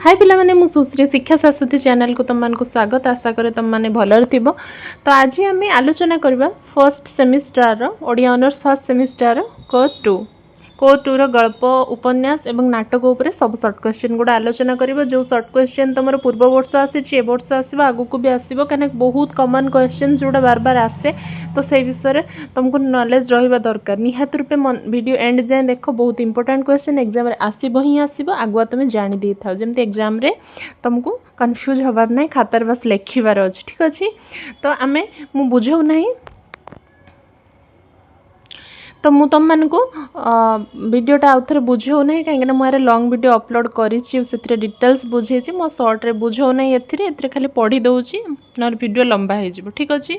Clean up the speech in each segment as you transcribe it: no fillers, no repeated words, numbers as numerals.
हाय पिला माने मु सुश्री शिक्षा सरस्वती चैनल को तुम को स्वागत आशा करे तुम माने भलर थिबो। तो आज आम आलोचना करबा first semester Odia honours first semester course 2 रो गल्प उपन्यास एवं नाटक उपरे सब शॉर्ट क्वेश्चन गुडा आलोचना करबा। जो शॉर्ट क्वेश्चन तुमर पूर्व वर्ष आसी ए वर्ष आसीबा आगु को भी आसीबो कने बहुत कॉमन क्वेश्चन जोडा बार बार आसे। तो से विषय रे तुमको नॉलेज रहिबा दरकार। निहात रूपे वीडियो एंड जाए देखो, बहुत इंपोर्टेंट क्वेश्चन एग्जाम रे आसीबो ही आसीबो। आगुआ तुम जानि दी थाओ जेमते एग्जाम रे तुमको कंफ्यूज हबार नै, खातार बस लेखिबार अछि। ठीक अछि, तो आमे मु बुझौ नै तो मु तुम मान को वीडियोटा आउ थे बुझो ना कहीं मुझे लॉन्ग वीडियो अपलोड करी डिटेल्स बुझे मो शॉर्ट रे बुझो ना एथिरे खाली पढ़ी दउची न वीडियो लंबा हो जिवो। ठीक अछि,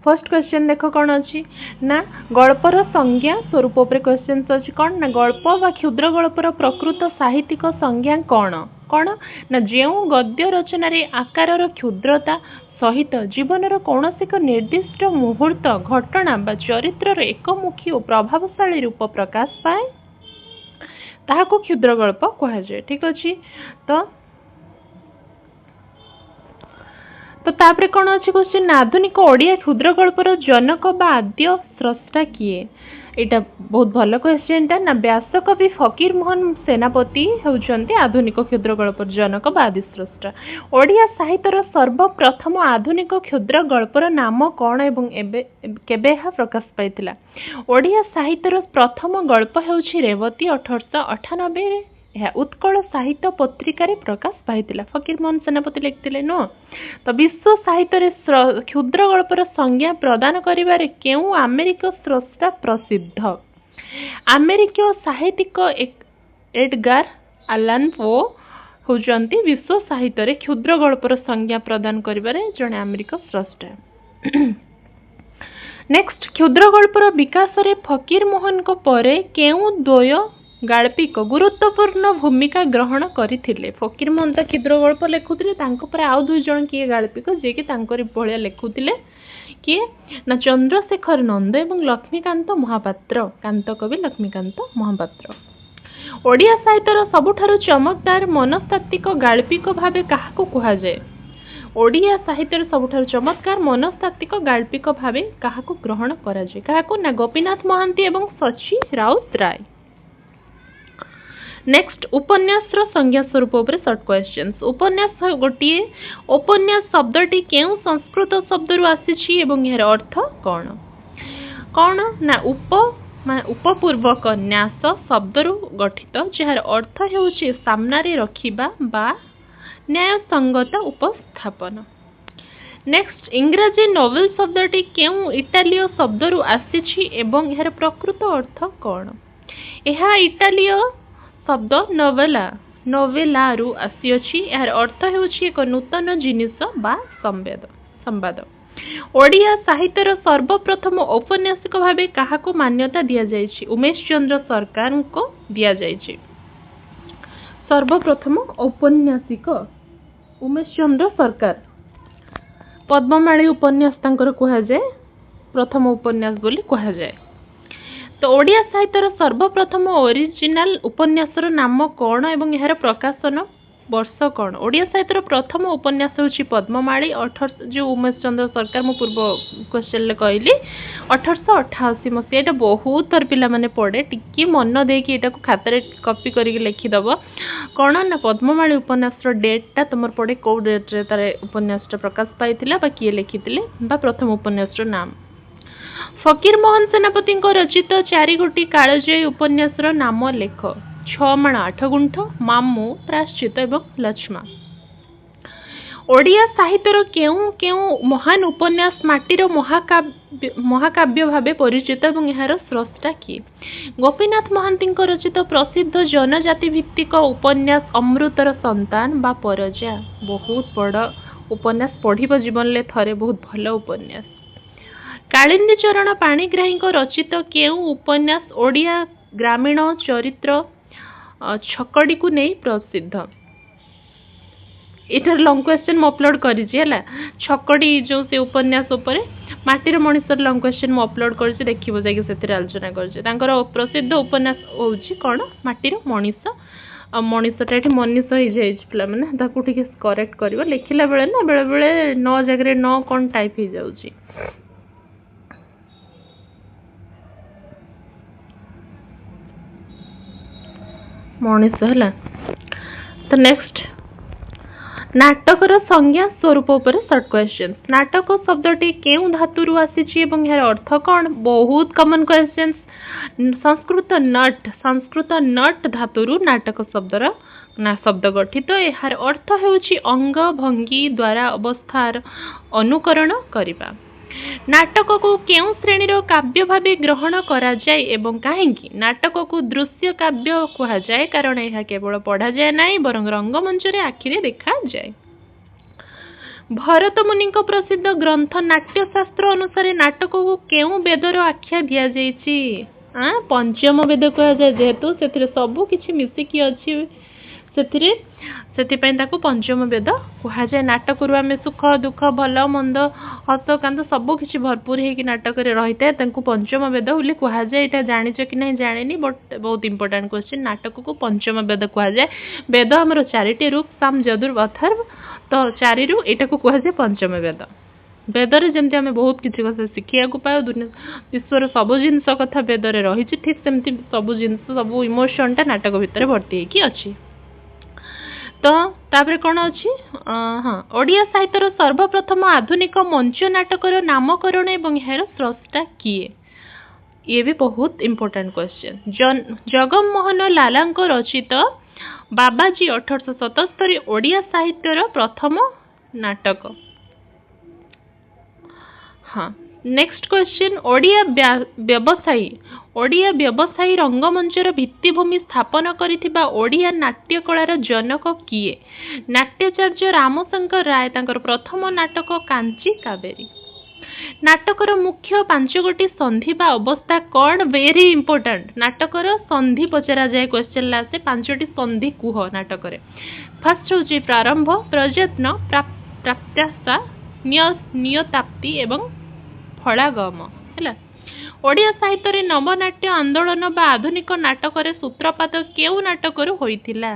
फर्स्ट क्वेश्चन देखो कौन अच्छी ना गल्पर संज्ञा स्वरूप उपरे क्वेश्चन अच्छी कौन ना गल्प व क्षुद्र गल्पर प्रकृत साहित्यिक संज्ञा कौन कौन ना जो गद्य रचन आकार क्षुद्रता सहित जीवनर कौन एक निर्दिष्ट मुहूर्त घटना बा चरित्र एकमुखी और प्रभावशाली रूप प्रकाश पाए ताहाको क्षुद्र गल्प कहा जाए। ठीक अच्छे, तो तापरे कौन अच्छी क्वेश्चन आधुनिक ओडिया क्षुद्र गल्पर जनक बा आद्य स्रष्टा किए। एटा बहुत भल क्वेश्चन टा ना व्यासकवि फकीर मोहन सेनापति होउछन्ते आधुनिक क्षुद्र गल्पर जनक बा आदि स्रष्टा। ओडिया साहित्यर सर्वप्रथम आधुनिक क्षुद्र गल्पर नाम कौन एवं केबे प्रकाश पाइथिला। ओडिया साहित्यर प्रथम गल्प हेउछि रेवती 1898 रे यह उत्कल साहित्य पत्रिका रे प्रकाश पाइथिला। फकीर मोहन सेनापति लिखिथिले नो। तो विश्व साहित्य रे क्षुद्र गल्पर संज्ञा प्रदान करिबारे केउ अमेरिक स्रष्टा प्रसिद्ध। अमेरिक साहित्यिक एडगार अलान पो होउचंती विश्व साहित्य रे क्षुद्र गल्पर संज्ञा प्रदान करिबारे जने अमेरिक स्रष्टा। नेक्स्ट, क्षुद्र गल्पर विकास रे फकीर मोहन को परे केउ द्वय गाल्पिक गुरुत्वपूर्ण भूमिका ग्रहण करथिले। फकीर मोहन तो क्षुद्र गल्प लिखुथिले, तांको पर आउ दुई जण किए गाल्पिक जे कि तांकरी भलिया लिखुथिले किए ना चंद्रशेखर नंद एवं लक्ष्मीकांत महापात्र, कांत कवि लक्ष्मीकांत महापात्र। ओडिया साहित्यर सबुठारु चमकदार मनस्तात्विक गाल्पिक भाबे काहाको कुहा जाए। ओडिया साहित्यर सबुठारु चमत्कार मनस्तात्विक गाल्पिक भाबे काहाको ग्रहण करा जाए। काहाको ना गोपीनाथ महांती एवं सची राउत राय। नेक्स्ट, उपन्यास संज्ञा स्वरूप उपरे शॉर्ट क्वेश्चंस। उपन्यास गोटिए उपन्यास शब्दटी केउ संस्कृत शब्द रु आसीछि एवं यार अर्थ कौन कौन ना उपपूर्वक न्यास शब्द रु गठित जार अर्थ हेउछि सामना रे रखिबा बा न्याय संगत उपस्थापन। नेक्स्ट, इंग्रजी नोवेल शब्दटी केउ इटालियो शब्द रु आसीछि एवं यार प्रकृत अर्थ कौन। एहा इटालियो शब्द नोवेला रु आसीछि, यार अर्थ हेउछि एक नूतन जिनिस बा संवाद। ओडिया साहित्यर सर्वप्रथम औपन्यासिक भाबे काहाको मान्यता दिया जायछि। उमेश चंद्र सरकार को दिया जायछि। सर्वप्रथम औपन्यासिक उमेश चंद्र सरकार। पद्ममाली उपन्यास तांकर कहा जाए, प्रथम उपन्यास बोली कहा जाए। तो ओडिया साहित्यर सर्वप्रथम ओरिजिनल उपन्यासर नाम कौन एवं यार प्रकाशन वर्ष कौन। ओडिया साहित्यर प्रथम उपन्यास होछि पद्ममाली। जो उमेश चंद्र सरकार मु पूर्व क्वेश्चन ले कहली 1888 मसीहा। एटा बहुत थर पिला माने पढ़े, टिकी मन देकी एटा को खाता रे कॉपी करके लिखि दबो कौन ना पद्ममाली उपन्यास डेट टा तुमर पढ़े को डेट रे तारे उपन्यास टा प्रकाश पाइथिला बा किए लिखिथिले बा प्रथम उपन्यास नाम। फकीर मोहन सेनापति रचित 4 गोटी कालजयी उपन्यास नाम लेख। 6 माण 8 गुंठ, मामू, प्राश्चित एवं लक्ष्मा। ओडिया साहित्यर केउ केउ महान उपन्यास माटीर महाकाव्य भावे परिचित एवं यार स्रष्टा किए। गोपीनाथ महांती रचित प्रसिद्ध जनजाति भित्तिक उपन्यास अमृतर संतान बा परजा। बहुत बड़ उपन्यास, पढ़िब जीवन ले थरे, बहुत भल उपन्यास। कालिंदी चरण पाणिग्राही रचित केउ उपन्यास ओडिया ग्रामीण चरित्र छकड़ी को नहीं प्रसिद्ध। इधर लॉन्ग क्वेश्चन मु अपलोड करिछि हला। छकड़ी जो से उपन्यास उपरे माटीर मणिसर लॉन्ग क्वेश्चन मु अपलोड करिछि, देखिबो जाके सेतिर आलोचना करिछि। तांकर प्रसिद्ध उपन्यास होउछि कोन माटीर मणिस मनीषटा ये मनीष हो पिला मैंने ताकू टिके करेक्ट कर लिखला बेले ना बेले बेले न जगह न कौन टाइप हो जाऊँगी मनीष है। तो नेक्स्ट नाटकर संज्ञा स्वरूप उपर शॉर्ट क्वेश्चन नाटक शब्दटी केउ धातुरु आसीची एवं यार अर्थ कौन बहुत कॉमन क्वेश्चन संस्कृत नट धातुरु नाटक शब्दर ना शब्द गठित तो यार अर्थ हेउची अंग भंगी द्वारा अवस्थार अनुकरण करिबा नाटक को केउ श्रेणीर काव्य भावे ग्रहण करा जाय एवं काहेकि नाटक को दृश्य काव्य कहा जाए कारण यह केवल पढ़ा जाए नहीं बरं रंगमंच रे आखिरे देखा जाए। भरत मुनि प्रसिद्ध ग्रंथ नाट्यशास्त्र अनुसार नाटक को केउ वेदर आख्या दिया जायछि पंचम वेद कहा जाए जेहेतु से सबु किछि मिसिकी अछि से पंचम वेद कहा जाए नाटक आम सुख दुख भल मंद हस कांद सब किसी भरपूर होगी नाटक रही है पंचम वेद बोली कहा जाए यहाँ जानिच कि नहीं जानी बट बहुत इंपोर्टेंट क्वेश्चन नाटक को पंचम वेद कहा जाए वेद आमर चारिटी रूप साम यजुर् अथर्व तो चारिरु यहाँ को कहा जाए पंचम वेद वेदरे जमती आम बहुत किसी कथा शिखा पाए विश्वर सब जिनस कथा वेदरे रही ठीक सेमती सब जिनस सब इमोशनटा नाटक भितर भर्ती होगी अच्छी। तो तापर कौन अच्छी हाँ ओडिया साहित्यर सर्वप्रथम आधुनिक मंच नाटकर नामकरण एवं यार स्रष्टा किए ये भी बहुत इंपोर्टेंट क्वेश्चन जगम मोहन लालांक रचित बाबाजी 1877 ओडिया साहित्यर प्रथम नाटक। हाँ नेक्स्ट क्वेश्चन ओडिया व्यवसायी रंगमंचर भित्तिभूमि स्थापन करिथिबा ओडिया नाट्य कलार जनक किए नाट्याचार्य रामशंकर राय तांकर प्रथम नाटक कांची कावेरी नाटकर मुख्य 5 गोटी संधि बा अवस्था कौन वेरी इंपोर्टेंट नाटकर संधि पचरा जाए क्वेश्चन लासे 5टी संधि कुह नाटक फर्स्ट होची प्रारंभ प्रयत्न प्राप्त्याशा नियताप्ति एवं फलागम है। ओडिया साहित्य नवनाट्य आंदोलन बा आधुनिक नाटक सूत्रपात केउ नाटक होइथिला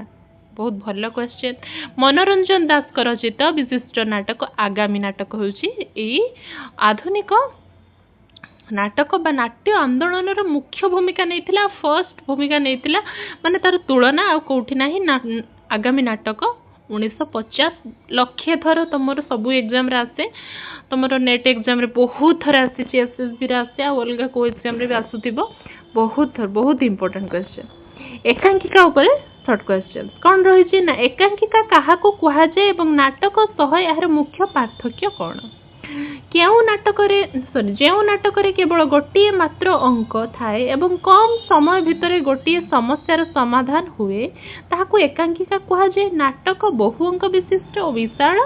बहुत भल क्वेश्चन मनोरंजन दास रचित विशिष्ट नाटक आगामी नाटक होउची आधुनिक नाटक बा नाट्य आंदोलन मुख्य भूमिका नहीं फर्स्ट भूमिका नहीं माने तार तुलना आ कोठी नाही आगामी नाटक 1950 लक्षे थर तुम सबू एग्जाम रे आसे तुम नेट एग्जाम रे बहुत थर आसी एसएसबी रे आसे अलग को एग्जाम रे भी आसुथिबो बहुत थर बहुत इंपोर्टेंट क्वेश्चन एकांकिका ऊपर शॉर्ट क्वेश्चन कौन रही ना एकांकिका कहा को कहा जाए एवं नाटक सह यार मुख्य पार्थक्य कौन केउ नाटक जो नाटक केवल गोटे मात्र अंक थाए एवं कम समय भितर गोटे समस्यार समाधान हुए ताहाकू एकांकिका कहा जाए नाटक बहु अंक विशिष्ट और विशाल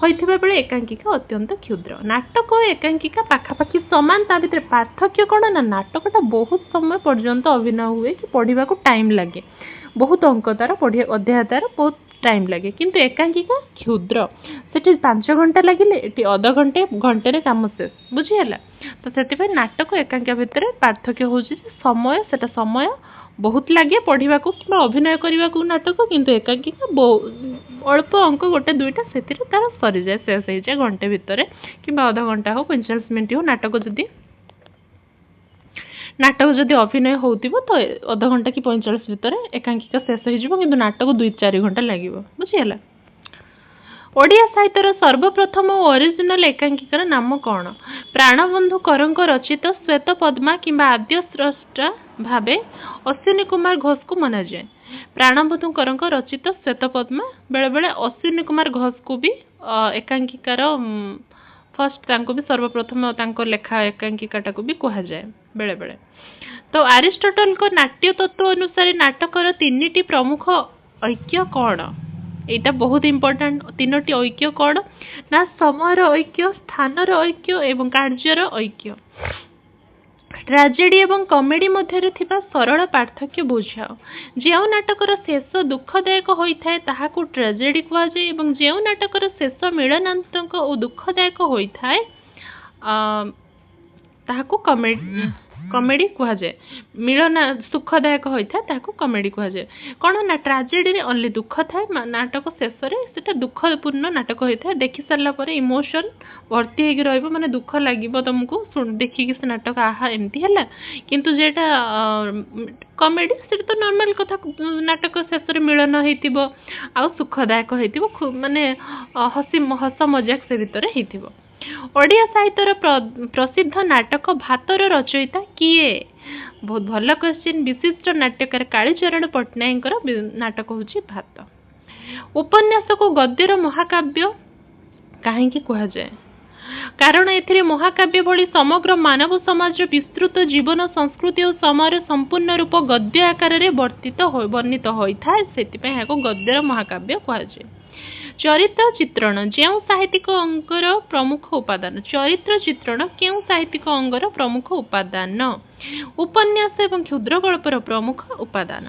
होइथिबा बेले एकांकिका अत्यंत क्षुद्र नाटक और एकांकिका पाखापाखि समान ता भितर पार्थक्य कौन ना नाटकटा बहुत समय पर्यंत अभिनय हुए कि पढ़ा टाइम लगे बहुत अंक तार पढ़िया अध्याय तार बहुत टाइम लगे किंतु एकांकिका क्षुद्र से 5 घंटा लगे ये अध घंटे घंटे काम शेष बुझीगला तो से नाटक एकांकिका भितर पार्थक्य हो समय से समय बहुत लगे पढ़ा कि अभिनय करने को नाटक किंतु एकांकिका अल्प अंक गोटे दुईटा से तार सरी जाए शेष हो जाए घंटे भितर कि अध घंटा हो 45 मिनट हो नाटक जदि अभिनय होतिबो तो अध घंटा कि 45 भितर एकांकिका शेष हो किंतु नाटक 2-4 घंटा लगे बुझीगला। ओडिया साहित्यर सर्वप्रथम और ओरिजिनल एकांकिकार नाम कौन प्राणबंधु करंक रचित श्वेत पद्मा किंबा आद्य स्रष्टा भावे अश्विनी कुमार घोष को मना जाए प्राणबंधु करंक रचित श्वेत पद्मा बेले बेले अश्विनी कुमार घोष को भी एकांकिकार फर्स्ट भी सर्वप्रथम लेखा एकांकिकाटा को भी कहा जाए बेले बेले। तो अरिस्टोटल को नाट्य तत्व अनुसार नाटकर 3टी प्रमुख ऐक्य कौन यहाँ बहुत इंपोर्टेंट 3टी ऐक्य कौन ना समय ऐक्य स्थान ऐक्य एवं कार्यर ऐक्य ट्राजेडी एवं कॉमेडी मध्य सरल पार्थक्य बुझाओ जो नाटकर शेष दुखदायक होता है ताहाकू ट्राजेडी कह जाए एवं जो नाटकर शेष मिलनात्मक और दुखदायक होता है ताहाकू कॉमेडी कमेडी कुहाजे मिलन सुखदायक होता है कमेडी कुहाजे कौन ना ट्राजेडी ओनली दुख थाए नाटक शेष से दुखपूर्ण नाटक होता है देखी सारा पर इमोशन भर्ती होगी रही माने दुख लगे तुमको देखिकी से नाटक आहा एमती है किंतु जेटा कमेडी से तो नॉर्मल कथा नाटक शेष मिलन हो सुखदायक हो माने हस मजाक से भितर हो ओडिया साहित्यर प्रसिद्ध नाटक भातर रचयिता किए बहुत भल क्वेश्चन विशिष्ट नाट्यकार कालीचरण पट्टनायक नाटक हूँ भात उपन्यास को गद्यर महाकाव्य कहीं कह जाए कारण ए महाकाव्य भली समग्र मानव समाज विस्तृत जीवन संस्कृति और समय संपूर्ण रूप गद्य आकार में वर्णित होता है से गद्यर महाकाव्य कह जाए चरित्र चित्रण जो साहित्यिक अंगर प्रमुख उपादान चरित्र चित्रण क्यों साहित्यिक अंगर प्रमुख उपादान उपन्यास एवं क्षुद्र गल्पर प्रमुख उपादान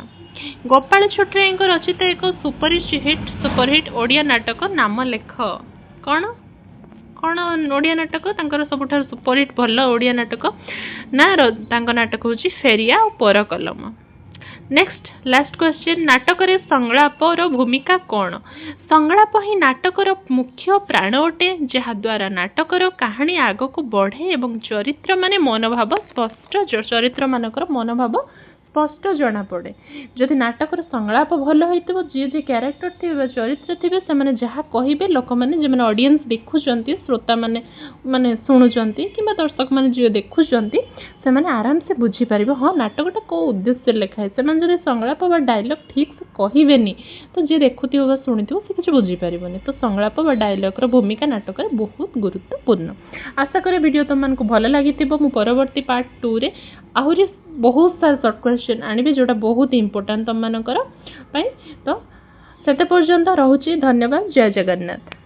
गोपाल छोटराय रचित एक सुपरहिट ओडिया नाटक नाम लेख कौन कौन ओडिया नाटक सबुठ सुपरहिट भल ओडिया नाटक ना नाटक हूँ फेरिया और पर कलम नेक्स्ट लास्ट क्वेश्चन नाटक रे संलापर भूमिका कौन संलाप ही नाटकर मुख्य प्राण अटे जहाद्वारा नाटकर कहानी आग को बढ़े एवं चरित्र माने मनोभाव स्पष्ट चरित्र मानकर मनोभाव स्पष्ट जना पड़े जदि नाटकर संलाप भल हो जी जी क्यारेक्टर थे चरित्र थे से जहाँ कहे लोक मैंने जो ऑडियंस देखुं श्रोता मैंने माने शुणुंट कि दर्शक मैंने जो देखुं से आराम से बुझीपार हाँ नाटकटा कौ उद्देश्य लिखाए से संलाप डायलॉग ठीक से कहबेनि तो जी देखुथ शुणी से किसी बुझीपार तो संलाप डायलॉग भूमिका नाटक बहुत गुरुत्वपूर्ण आशा करे वीडियो तुमको भल लगी परवर्ती पार्ट 2 रे आहरी बहुत सारा सर्ट क्वेश्चन आनिबे जोटा बहुत इंपोर्टेंट तुम मानकर तो सेते पर्यंत रहुची धन्यवाद जय जगन्नाथ।